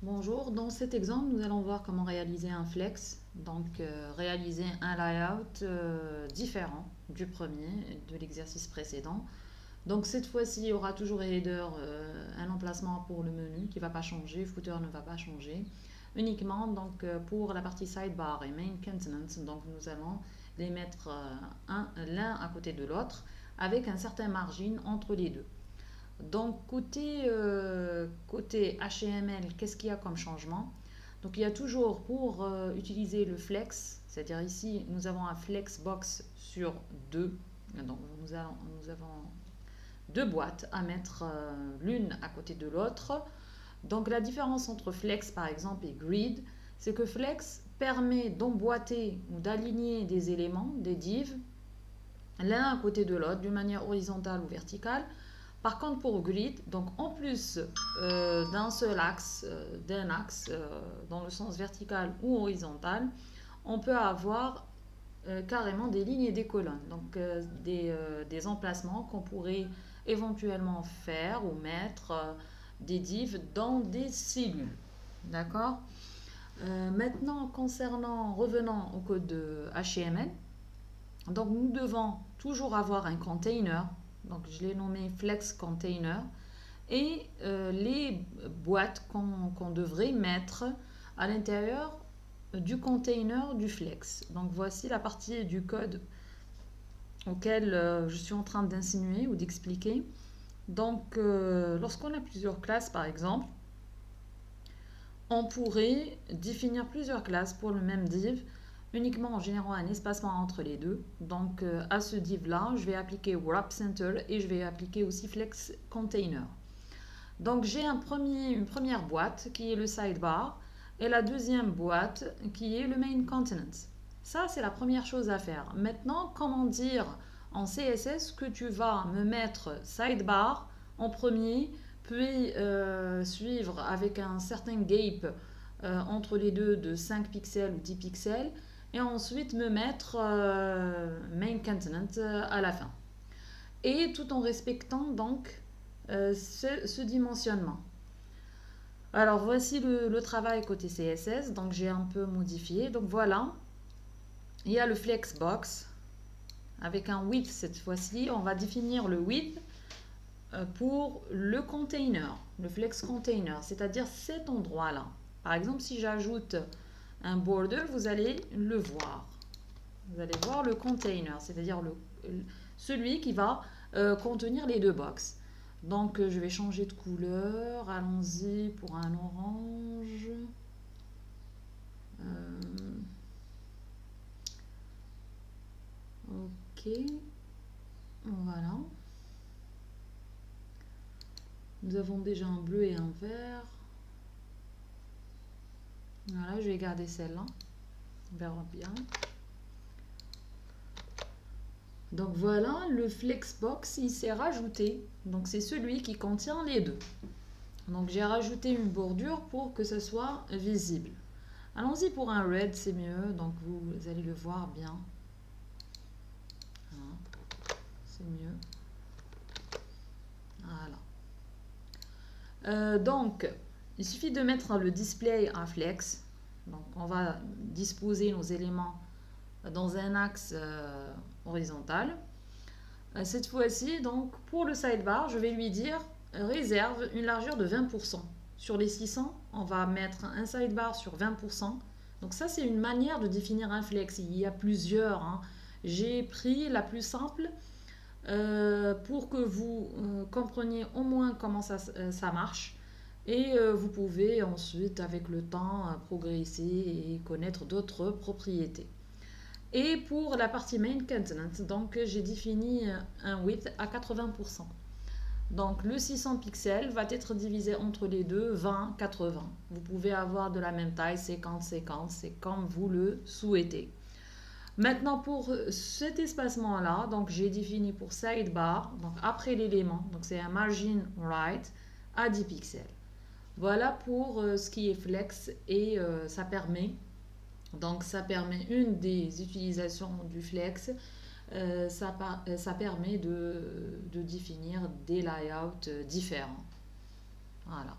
Bonjour, dans cet exemple, nous allons voir comment réaliser un flex, donc réaliser un layout différent du premier, de l'exercice précédent. Donc cette fois-ci, il y aura toujours header, un emplacement pour le menu qui ne va pas changer, footer ne va pas changer, uniquement donc pour la partie sidebar et main contents, donc nous allons les mettre l'un à côté de l'autre avec un certain margin entre les deux. Donc côté HTML, qu'est-ce qu'il y a comme changement? Donc il y a toujours pour utiliser le flex, c'est-à-dire ici nous avons un flex box sur deux. Donc nous avons deux boîtes à mettre l'une à côté de l'autre. Donc la différence entre flex par exemple et grid, c'est que flex permet d'emboîter ou d'aligner des éléments, des divs, l'un à côté de l'autre d'une manière horizontale ou verticale. Par contre, pour grid, donc en plus d'un seul axe, dans le sens vertical ou horizontal, on peut avoir carrément des lignes et des colonnes, donc des emplacements qu'on pourrait éventuellement faire ou mettre des divs dans des cellules. D'accord. Maintenant, revenant au code de HTML, donc nous devons toujours avoir un container. Donc je l'ai nommé flex container et les boîtes qu'on devrait mettre à l'intérieur du container du flex. Donc voici la partie du code auquel je suis en train d'insinuer ou d'expliquer. Donc lorsqu'on a plusieurs classes par exemple, on pourrait définir plusieurs classes pour le même div uniquement en générant un espacement entre les deux. Donc à ce div là, je vais appliquer wrap center et je vais appliquer aussi flex container. Donc j'ai une première boîte qui est le sidebar et la deuxième boîte qui est le main content. Ça c'est la première chose à faire. Maintenant, comment dire en CSS que tu vas me mettre sidebar en premier, puis suivre avec un certain gap entre les deux de 5 pixels ou 10 pixels et ensuite me mettre main content à la fin. Et tout en respectant donc ce dimensionnement. Alors voici le travail côté CSS, donc j'ai un peu modifié. Donc voilà, il y a le flexbox avec un width cette fois-ci. On va définir le width pour le container, le flex container, c'est-à-dire cet endroit-là. Par exemple, si j'ajoute un border, vous allez le voir. Vous allez voir le container, c'est-à-dire celui qui va contenir les deux box. Donc je vais changer de couleur. Allons-y pour un orange. Ok. Voilà. Nous avons déjà un bleu et un vert. Voilà, je vais garder celle-là. On verra bien. Donc voilà, le flexbox, il s'est rajouté. Donc c'est celui qui contient les deux. Donc j'ai rajouté une bordure pour que ce soit visible. Allons-y pour un red, c'est mieux. Donc vous allez le voir bien. Voilà. C'est mieux. Voilà. Donc, il suffit de mettre le display à flex. Donc on va disposer nos éléments dans un axe horizontal. Cette fois-ci, donc pour le sidebar, je vais lui dire réserve une largeur de 20%. Sur les 600, on va mettre un sidebar sur 20%. Donc ça, c'est une manière de définir un flex. Il y a plusieurs. Hein. J'ai pris la plus simple pour que vous compreniez au moins comment ça marche. Et vous pouvez ensuite, avec le temps, progresser et connaître d'autres propriétés. Et pour la partie main content, donc j'ai défini un width à 80%. Donc le 600 pixels va être divisé entre les deux, 20, 80. Vous pouvez avoir de la même taille, 50, 50, c'est comme vous le souhaitez. Maintenant pour cet espacement-là, donc j'ai défini pour sidebar, donc après l'élément, donc c'est un margin right à 10 pixels. Voilà pour ce qui est flex et ça permet une des utilisations du flex, ça permet de définir des layouts différents. Voilà.